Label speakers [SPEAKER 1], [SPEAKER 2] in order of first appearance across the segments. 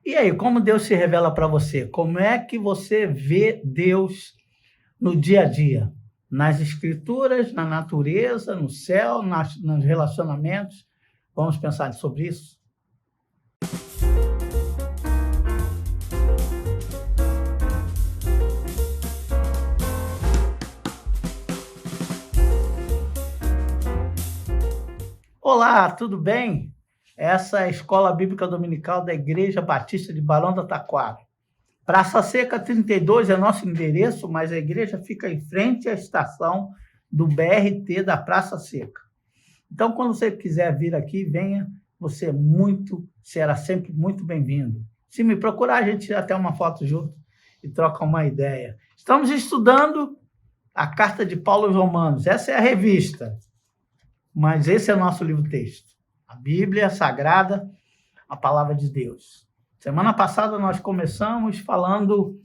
[SPEAKER 1] E aí, como Deus se revela para você? Como é que você vê Deus no dia a dia? Nas escrituras, na natureza, no céu, nos relacionamentos? Vamos pensar sobre isso? Olá, tudo bem? Essa é a Escola Bíblica Dominical da Igreja Batista de Barão do Taquara. Praça Seca 32 é nosso endereço, mas a igreja fica em frente à estação do BRT da Praça Seca. Então, quando você quiser vir aqui, venha, você será sempre muito bem-vindo. Se me procurar, a gente tira até uma foto junto e troca uma ideia. Estamos estudando a Carta de Paulo aos Romanos. Essa é a revista, mas esse é o nosso livro-texto. A Bíblia Sagrada, a Palavra de Deus. Semana passada nós começamos falando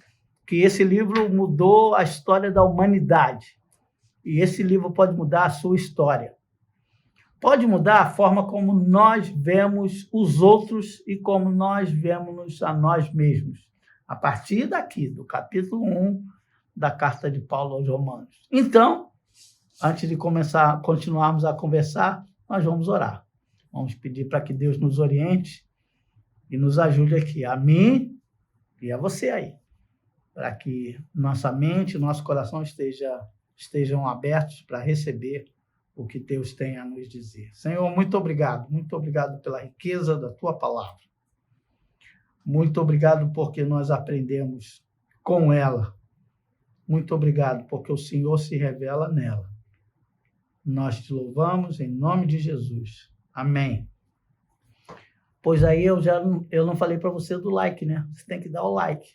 [SPEAKER 1] que esse livro mudou a história da humanidade. E esse livro pode mudar a sua história. Pode mudar a forma como nós vemos os outros e como nós vemos a nós mesmos. A partir daqui, do capítulo 1 da Carta de Paulo aos Romanos. Então, antes de continuarmos a conversar, nós vamos orar. Vamos pedir para que Deus nos oriente e nos ajude aqui, a mim e a você aí, para que nossa mente e nosso coração estejam abertos para receber o que Deus tem a nos dizer. Senhor, muito obrigado pela riqueza da Tua palavra. Muito obrigado porque nós aprendemos com ela. Muito obrigado porque o Senhor se revela nela. Nós te louvamos em nome de Jesus. Amém. Pois aí eu não falei para você do like, né? Você tem que dar o like.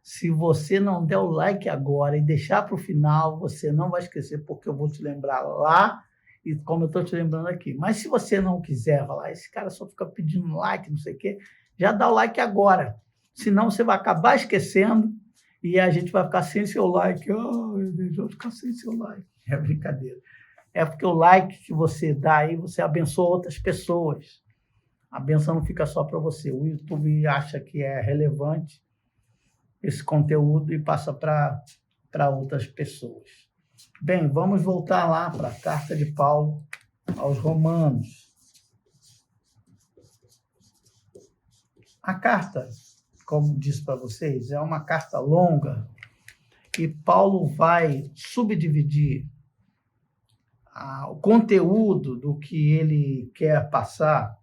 [SPEAKER 1] Se você não der o like agora e deixar para o final, você não vai esquecer, porque eu vou te lembrar lá, e como eu estou te lembrando aqui. Mas se você não quiser falar, esse cara só fica pedindo like, não sei o quê, já dá o like agora. Senão você vai acabar esquecendo e a gente vai ficar sem seu like. Oh, meu Deus, eu vou ficar sem seu like. É brincadeira. É porque o like que você dá aí, você abençoa outras pessoas. A benção não fica só para você. O YouTube acha que é relevante esse conteúdo e passa para outras pessoas. Bem, vamos voltar lá para a carta de Paulo aos Romanos. A carta, como disse para vocês, é uma carta longa e Paulo vai subdividir o conteúdo do que ele quer passar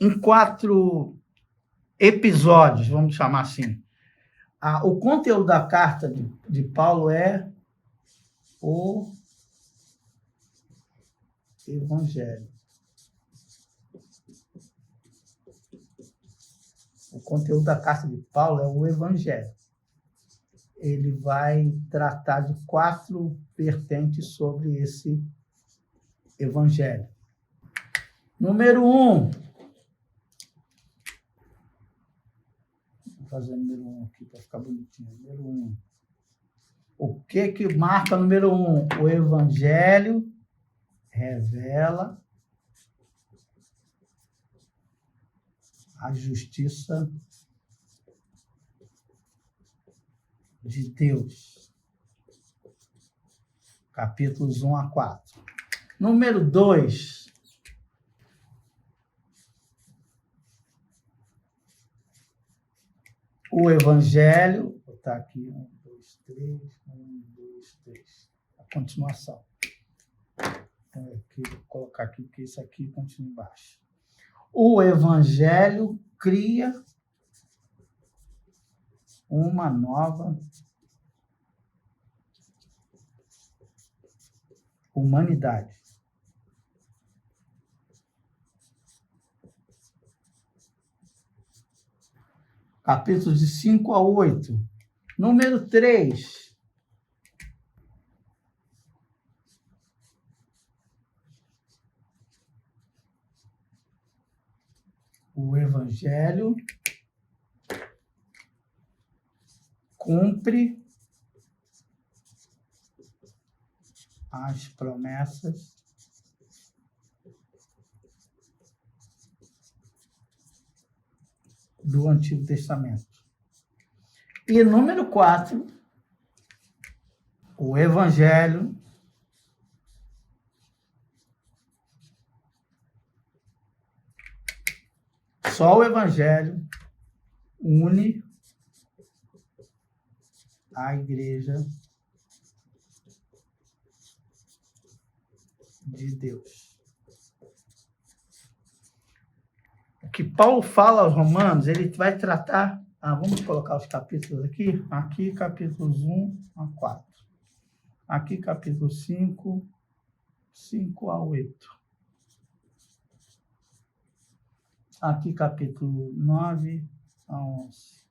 [SPEAKER 1] em 4 episódios, vamos chamar assim. O conteúdo da carta de Paulo é o Evangelho. O conteúdo da carta de Paulo é o Evangelho. Ele vai tratar de 4 vertentes sobre esse Evangelho. Número 1. Vou fazer o número 1 aqui para ficar bonitinho. Número 1. O que marca o número 1? O Evangelho revela a justiça de Deus. Capítulos 1 a 4. Número 2. O Evangelho, vou botar aqui 1, 2, 3, 1, 2, 3. A continuação. Então, aqui, vou colocar aqui, porque isso aqui continua embaixo. O Evangelho cria uma nova humanidade. Capítulos de 5 a 8. Número 3. O Evangelho cumpre as promessas do Antigo Testamento. E número 4, o Evangelho só o Evangelho une a Igreja de Deus. O que Paulo fala aos Romanos, ele vai tratar... vamos colocar os capítulos aqui. Aqui, capítulos 1 a 4. Aqui, capítulo 5, 5 a 8. Aqui, capítulo 9 a 11.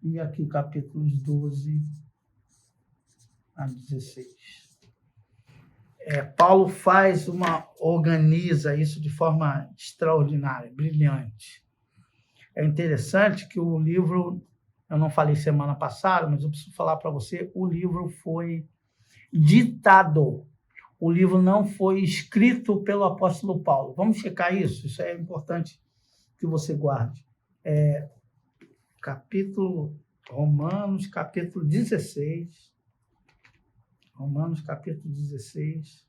[SPEAKER 1] E aqui, capítulos 12 a 16. Paulo organiza isso de forma extraordinária, brilhante. É interessante que o livro, eu não falei semana passada, mas eu preciso falar para você, o livro foi ditado. O livro não foi escrito pelo apóstolo Paulo. Vamos checar isso? Isso é importante que você guarde. Romanos, capítulo 16. Romanos, capítulo 16.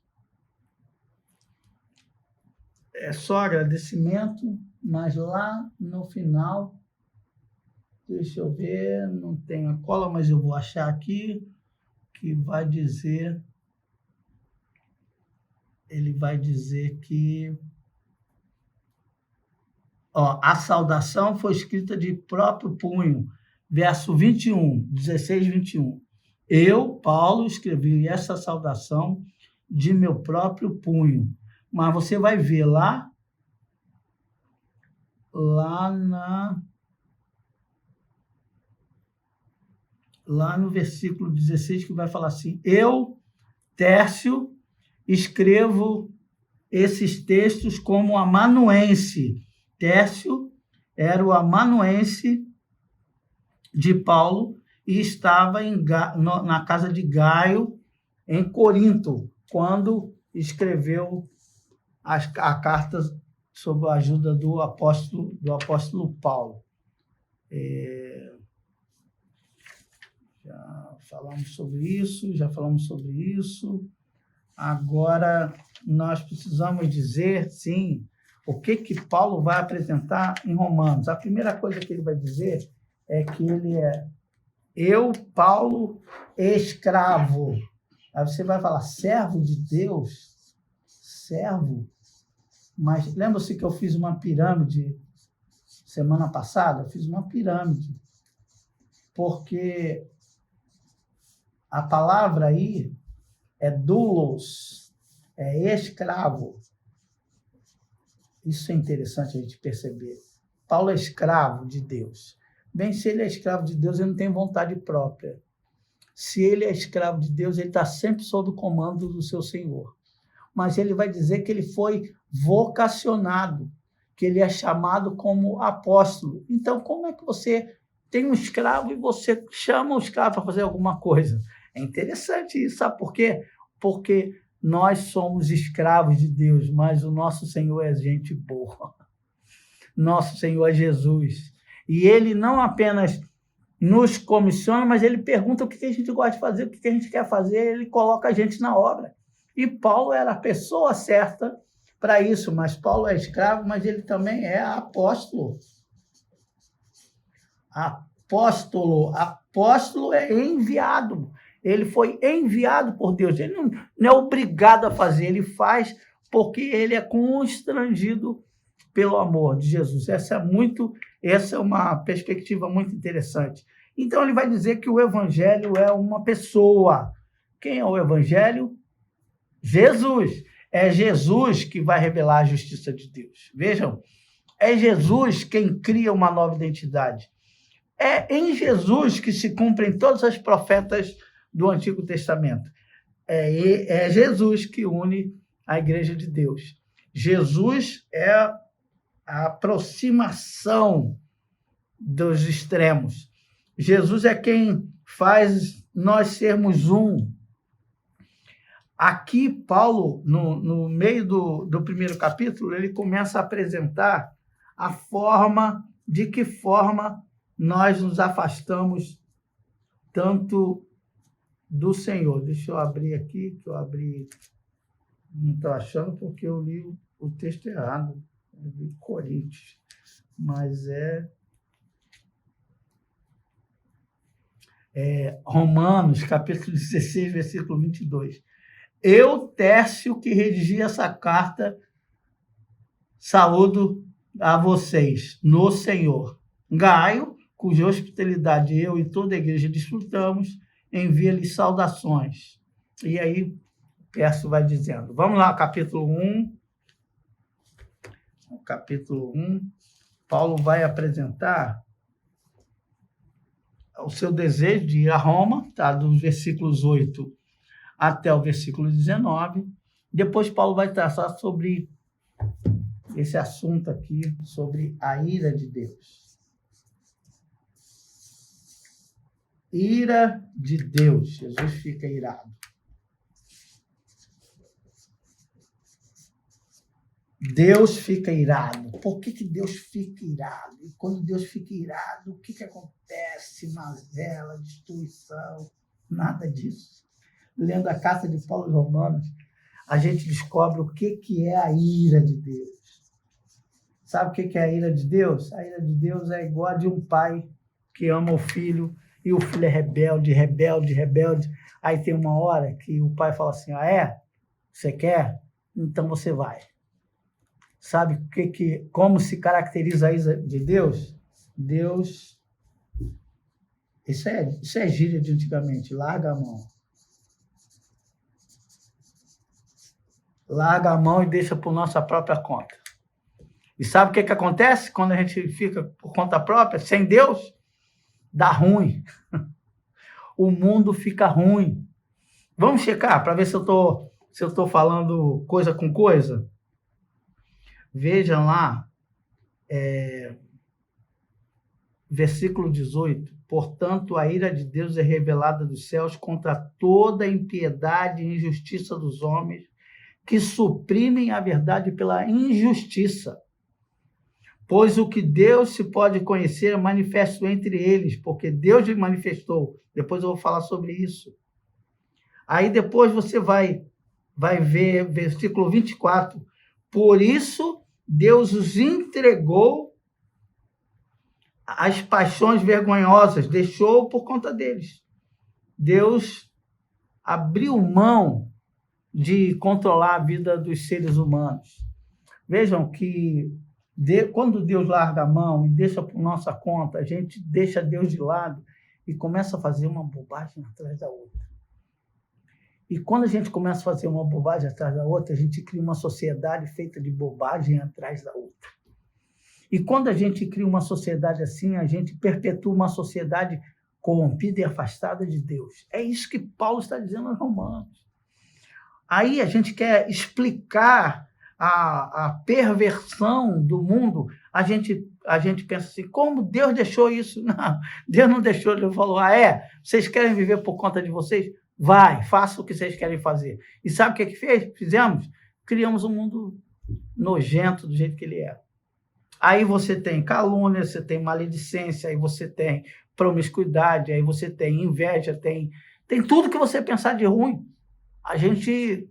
[SPEAKER 1] É só agradecimento, mas lá no final, deixa eu ver, não tem a cola, mas eu vou achar aqui, que vai dizer... Ele vai dizer que a saudação foi escrita de próprio punho, verso 21, 16, 21. Eu, Paulo, escrevi essa saudação de meu próprio punho. Mas você vai ver lá no versículo 16, que vai falar assim: eu, Tércio, escrevo esses textos como amanuense. Tércio era o amanuense de Paulo e estava na casa de Gaio, em Corinto, quando escreveu a carta sob a ajuda do apóstolo Paulo. Já falamos sobre isso. Agora, nós precisamos dizer, sim, o que Paulo vai apresentar em Romanos. A primeira coisa que ele vai dizer é que ele é eu, Paulo, escravo. Aí você vai falar, servo de Deus? Servo? Mas lembra-se que eu fiz uma pirâmide semana passada? Eu fiz uma pirâmide. Porque a palavra aí é doulos, é escravo. Isso é interessante a gente perceber. Paulo é escravo de Deus. Bem, se ele é escravo de Deus, ele não tem vontade própria. Se ele é escravo de Deus, ele está sempre sob o comando do seu Senhor. Mas ele vai dizer que ele foi vocacionado, que ele é chamado como apóstolo. Então, como é que você tem um escravo e você chama o escravo para fazer alguma coisa? É interessante isso, sabe por quê? Porque nós somos escravos de Deus, mas o nosso Senhor é gente boa. Nosso Senhor é Jesus. E ele não apenas nos comissiona, mas ele pergunta o que a gente gosta de fazer, o que a gente quer fazer, ele coloca a gente na obra. E Paulo era a pessoa certa para isso, mas Paulo é escravo, mas ele também é apóstolo. Apóstolo é enviado. Ele foi enviado por Deus. Ele não é obrigado a fazer, ele faz porque ele é constrangido pelo amor de Jesus. Essa é uma perspectiva muito interessante. Então, ele vai dizer que o Evangelho é uma pessoa. Quem é o Evangelho? Jesus. É Jesus que vai revelar a justiça de Deus. Vejam, é Jesus quem cria uma nova identidade. É em Jesus que se cumprem todas as profetas do Antigo Testamento. É Jesus que une a Igreja de Deus. Jesus é a aproximação dos extremos. Jesus é quem faz nós sermos um. Aqui, Paulo, no meio do primeiro capítulo, ele começa a apresentar a forma de que forma nós nos afastamos tanto do Senhor. Deixa eu abrir aqui, que eu abri, não estou achando porque eu li o texto errado. Eu li Coríntios, mas é Romanos, capítulo 16, versículo 22. Eu, Tércio, que redigi essa carta, saúdo a vocês no Senhor. Gaio, cuja hospitalidade eu e toda a igreja desfrutamos, envia-lhes saudações. E aí o Tércio vai dizendo. Vamos lá, capítulo 1. Capítulo 1, Paulo vai apresentar o seu desejo de ir a Roma, tá? Dos versículos 8 até o versículo 19. Depois Paulo vai traçar sobre esse assunto aqui, sobre a ira de Deus. Ira de Deus. Jesus fica irado. Deus fica irado. Por que Deus fica irado? E quando Deus fica irado, o que acontece? Mazela, destruição, nada disso. Lendo a carta de Paulo aos Romanos, a gente descobre o que é a ira de Deus. Sabe o que é a ira de Deus? A ira de Deus é igual a de um pai que ama o filho e o filho é rebelde, rebelde, rebelde. Aí tem uma hora que o pai fala assim, você quer? Então você vai. Sabe como se caracteriza a ira de Deus? Deus, isso é gíria de antigamente, larga a mão. Larga a mão e deixa por nossa própria conta. E sabe o que acontece quando a gente fica por conta própria, sem Deus? Dá ruim. O mundo fica ruim. Vamos checar para ver se eu estou falando coisa com coisa? Vejam lá, versículo 18. Portanto, a ira de Deus é revelada dos céus contra toda a impiedade e injustiça dos homens que suprimem a verdade pela injustiça. Pois o que Deus se pode conhecer é manifesto entre eles, porque Deus lhe manifestou. Depois eu vou falar sobre isso. Aí depois você vai ver versículo 24. Por isso, Deus os entregou às paixões vergonhosas, deixou por conta deles. Deus abriu mão de controlar a vida dos seres humanos. Vejam que quando Deus larga a mão e deixa por nossa conta, a gente deixa Deus de lado e começa a fazer uma bobagem atrás da outra. E quando a gente começa a fazer uma bobagem atrás da outra, a gente cria uma sociedade feita de bobagem atrás da outra. E quando a gente cria uma sociedade assim, a gente perpetua uma sociedade corrompida e afastada de Deus. É isso que Paulo está dizendo aos Romanos. Aí a gente quer explicar a perversão do mundo, a gente pensa assim, como Deus deixou isso? Não, Deus não deixou, Deus falou, vocês querem viver por conta de vocês? Vai, faça o que vocês querem fazer. E sabe o que fizemos? Criamos um mundo nojento do jeito que ele é. Aí você tem calúnia, você tem maledicência, aí você tem promiscuidade, aí você tem inveja, tem tudo que você pensar de ruim. A gente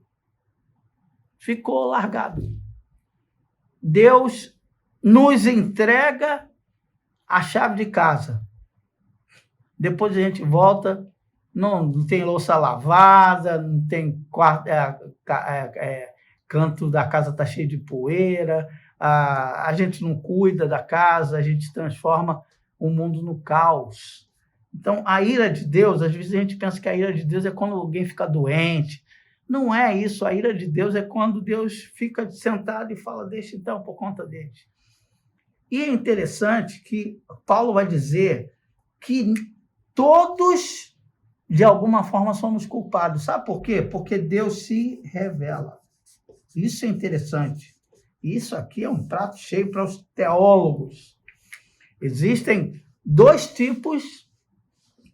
[SPEAKER 1] ficou largado. Deus nos entrega a chave de casa. Depois a gente volta, não tem louça lavada, não tem canto da casa está cheio de poeira, a gente não cuida da casa, a gente transforma o mundo no caos. Então, a ira de Deus, às vezes a gente pensa que a ira de Deus é quando alguém fica doente. Não é isso. A ira de Deus é quando Deus fica sentado e fala, deixa então por conta deles. E é interessante que Paulo vai dizer que todos, de alguma forma, somos culpados. Sabe por quê? Porque Deus se revela. Isso é interessante. Isso aqui é um prato cheio para os teólogos. Existem dois tipos,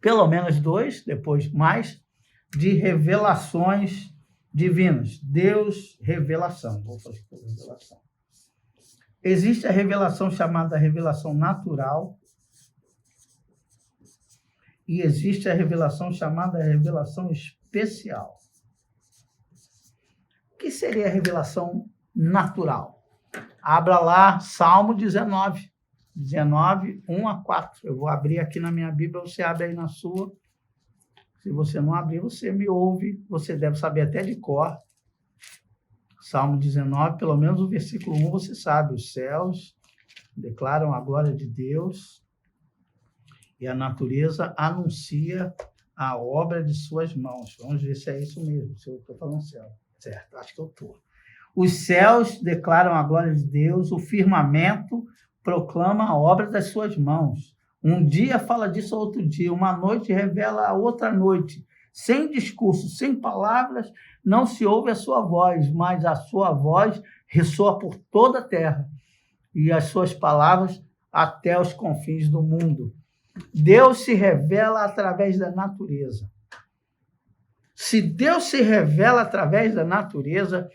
[SPEAKER 1] pelo menos dois, depois mais, de revelações divinas. Deus, revelação. Vou fazer revelação. Existe a revelação chamada revelação natural e existe a revelação chamada revelação especial. O que seria a revelação natural? Abra lá Salmo 19, 1 a 4. Eu vou abrir aqui na minha Bíblia, você abre aí na sua. Se você não abrir, você me ouve, você deve saber até de cor. Salmo 19, pelo menos o versículo 1, você sabe. Os céus declaram a glória de Deus e a natureza anuncia a obra de suas mãos. Vamos ver se é isso mesmo, se eu estou falando certo. Acho que eu estou. Os céus declaram a glória de Deus, o firmamento proclama a obra das suas mãos. Um dia fala disso a outro dia, uma noite revela a outra noite. Sem discurso, sem palavras, não se ouve a sua voz, mas a sua voz ressoa por toda a terra e as suas palavras até os confins do mundo. Deus se revela através da natureza. Se Deus se revela através da natureza,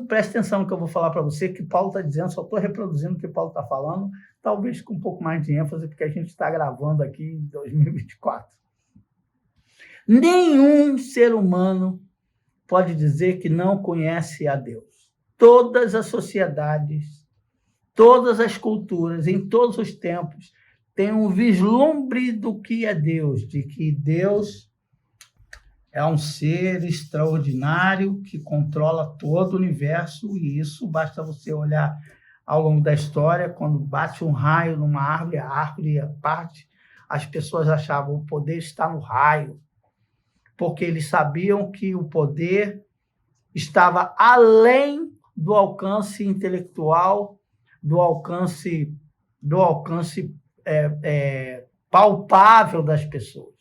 [SPEAKER 1] presta atenção no que eu vou falar para você, que Paulo está dizendo, só estou reproduzindo o que Paulo está falando, talvez com um pouco mais de ênfase, porque a gente está gravando aqui em 2024. Nenhum ser humano pode dizer que não conhece a Deus. Todas as sociedades, todas as culturas, em todos os tempos, têm um vislumbre do que é Deus, de que Deus é um ser extraordinário que controla todo o universo, e isso basta você olhar ao longo da história, quando bate um raio numa árvore, a árvore parte, as pessoas achavam que o poder está no raio, porque eles sabiam que o poder estava além do alcance intelectual, do alcance palpável das pessoas.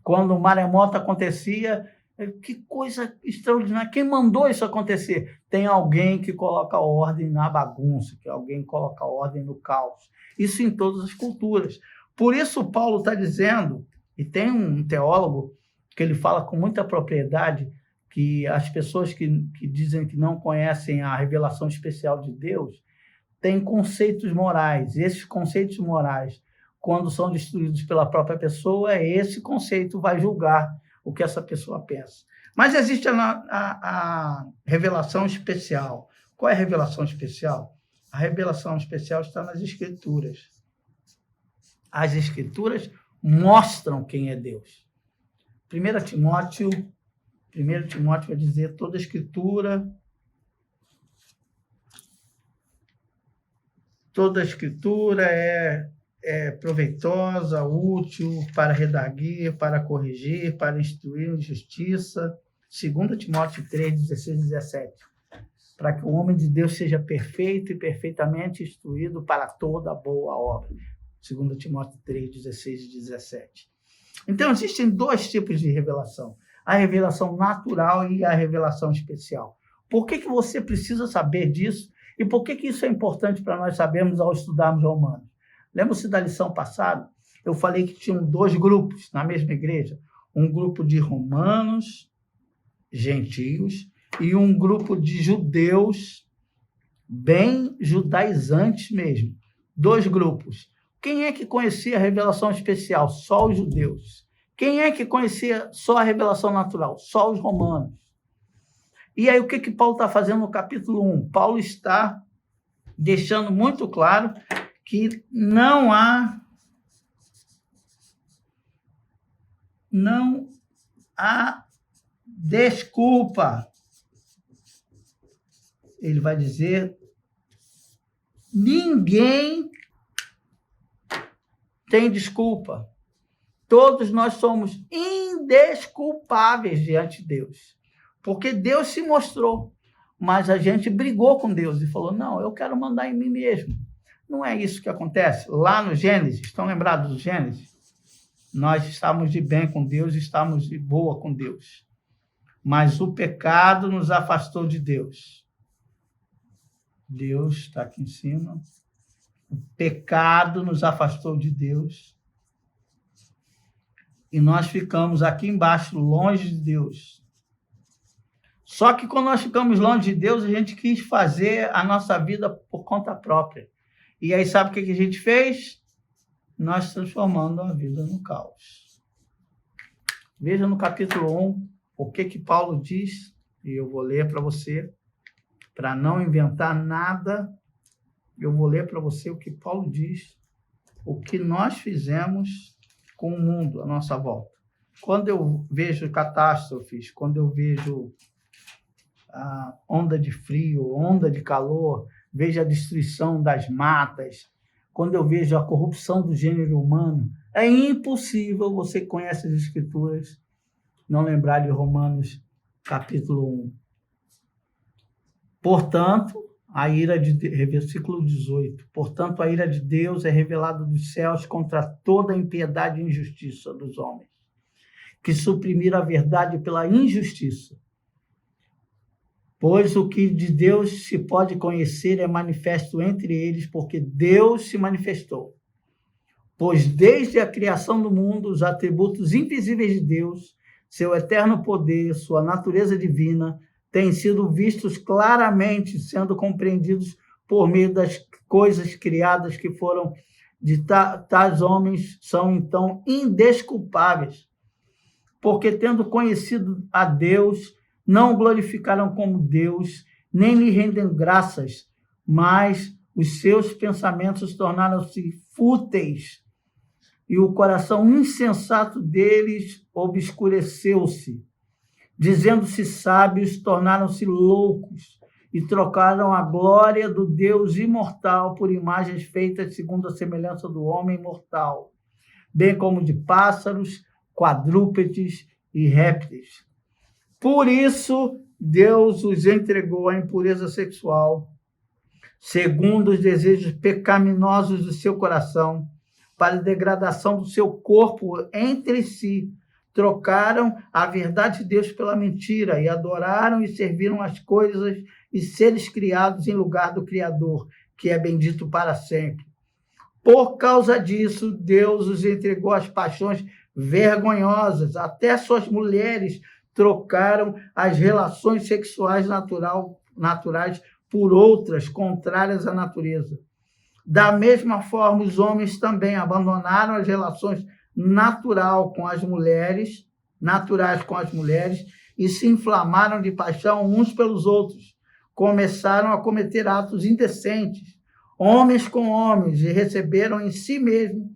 [SPEAKER 1] Quando o maremoto acontecia, que coisa extraordinária. Quem mandou isso acontecer? Tem alguém que coloca ordem na bagunça, que alguém coloca ordem no caos. Isso em todas as culturas. Por isso Paulo está dizendo, e tem um teólogo que ele fala com muita propriedade, que as pessoas que dizem que não conhecem a revelação especial de Deus têm conceitos morais. E esses conceitos morais, quando são destruídos pela própria pessoa, esse conceito vai julgar o que essa pessoa pensa. Mas existe a revelação especial. Qual é a revelação especial? A revelação especial está nas Escrituras. As Escrituras mostram quem é Deus. 1 Timóteo vai dizer: toda a Escritura é proveitosa, útil para redarguir, para corrigir, para instruir em justiça. 2 Timóteo 3, 16 e 17. Para que o homem de Deus seja perfeito e perfeitamente instruído para toda boa obra. 2 Timóteo 3, 16 e 17. Então, existem dois tipos de revelação. A revelação natural e a revelação especial. Por que você precisa saber disso? E por que isso é importante para nós sabermos ao estudarmos Romanos? Lembra-se da lição passada? Eu falei que tinham dois grupos na mesma igreja. Um grupo de romanos, gentios, e um grupo de judeus, bem judaizantes mesmo. Dois grupos. Quem é que conhecia a revelação especial? Só os judeus. Quem é que conhecia só a revelação natural? Só os romanos. E aí o que Paulo está fazendo no capítulo 1? Paulo está deixando muito claro que não há desculpa. Ele vai dizer: ninguém tem desculpa. Todos nós somos indesculpáveis diante de Deus. Porque Deus se mostrou, mas a gente brigou com Deus e falou: não, eu quero mandar em mim mesmo. Não é isso que acontece? Lá no Gênesis, estão lembrados do Gênesis? Nós estávamos de bem com Deus, estávamos de boa com Deus. Mas o pecado nos afastou de Deus. Deus está aqui em cima. O pecado nos afastou de Deus. E nós ficamos aqui embaixo, longe de Deus. Só que quando nós ficamos longe de Deus, a gente quis fazer a nossa vida por conta própria. E aí sabe o que a gente fez? Nós transformando a vida no caos. Veja no capítulo 1 o que Paulo diz, e eu vou ler para você, para não inventar nada, eu vou ler para você o que Paulo diz, o que nós fizemos com o mundo à nossa volta. Quando eu vejo catástrofes, quando eu vejo a onda de frio, onda de calor, vejo a destruição das matas, quando eu vejo a corrupção do gênero humano, é impossível, você que conhece as Escrituras, não lembrar de Romanos capítulo 1. Portanto, versículo 18, portanto, a ira de Deus é revelada dos céus contra toda a impiedade e injustiça dos homens, que suprimiram a verdade pela injustiça. Pois o que de Deus se pode conhecer é manifesto entre eles, porque Deus se manifestou. Pois desde a criação do mundo, os atributos invisíveis de Deus, seu eterno poder, sua natureza divina, têm sido vistos claramente, sendo compreendidos por meio das coisas criadas que foram de tais homens, são então indesculpáveis, porque tendo conhecido a Deus, não o glorificaram como Deus, nem lhe rendem graças, mas os seus pensamentos tornaram-se fúteis, e o coração insensato deles obscureceu-se. Dizendo-se sábios, tornaram-se loucos, e trocaram a glória do Deus imortal por imagens feitas segundo a semelhança do homem mortal, bem como de pássaros, quadrúpedes e répteis. Por isso, Deus os entregou à impureza sexual, segundo os desejos pecaminosos do seu coração, para a degradação do seu corpo entre si. Trocaram a verdade de Deus pela mentira e adoraram e serviram as coisas e seres criados em lugar do Criador, que é bendito para sempre. Por causa disso, Deus os entregou às paixões vergonhosas, até suas mulheres trocaram as relações sexuais naturais por outras contrárias à natureza. Da mesma forma, os homens também abandonaram as relações naturais com as mulheres e se inflamaram de paixão uns pelos outros. Começaram a cometer atos indecentes, homens com homens, e receberam em si mesmos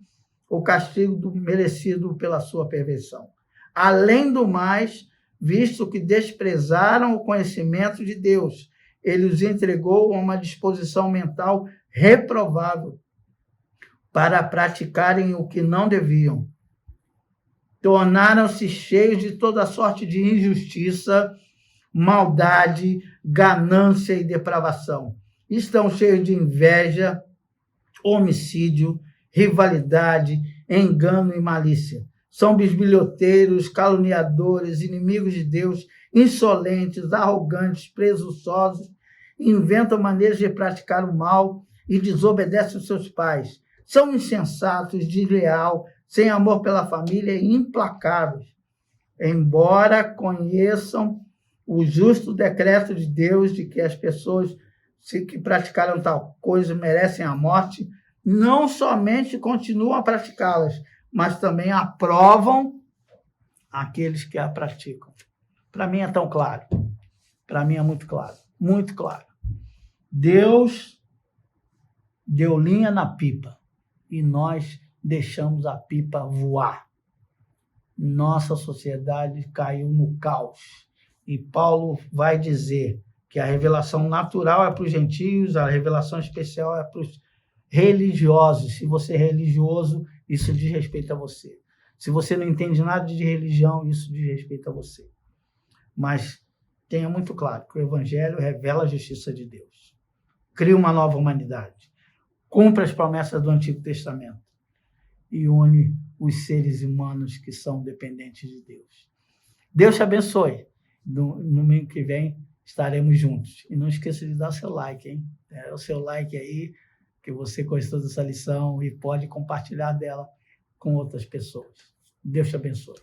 [SPEAKER 1] o castigo merecido pela sua perversão. Além do mais, visto que desprezaram o conhecimento de Deus, ele os entregou a uma disposição mental reprovável para praticarem o que não deviam. Tornaram-se cheios de toda sorte de injustiça, maldade, ganância e depravação. Estão cheios de inveja, homicídio, rivalidade, engano e malícia. São bisbilhoteiros, caluniadores, inimigos de Deus, insolentes, arrogantes, presunçosos, inventam maneiras de praticar o mal e desobedecem aos seus pais. São insensatos, desleais, sem amor pela família e implacáveis. Embora conheçam o justo decreto de Deus de que as pessoas que praticaram tal coisa merecem a morte, não somente continuam a praticá-las, mas também aprovam aqueles que a praticam. Para mim é tão claro. Para mim é muito claro. Muito claro. Deus deu linha na pipa e nós deixamos a pipa voar. Nossa sociedade caiu no caos. E Paulo vai dizer que a revelação natural é para os gentios, a revelação especial é para os religiosos. Se você é religioso, isso diz respeito a você. Se você não entende nada de religião, isso diz respeito a você. Mas tenha muito claro que o Evangelho revela a justiça de Deus. Cria uma nova humanidade. Cumpre as promessas do Antigo Testamento. E une os seres humanos que são dependentes de Deus. Deus te abençoe. No domingo que vem estaremos juntos. E não esqueça de dar seu like, hein? É o seu like aí, que você gostou dessa lição e pode compartilhar dela com outras pessoas. Deus te abençoe.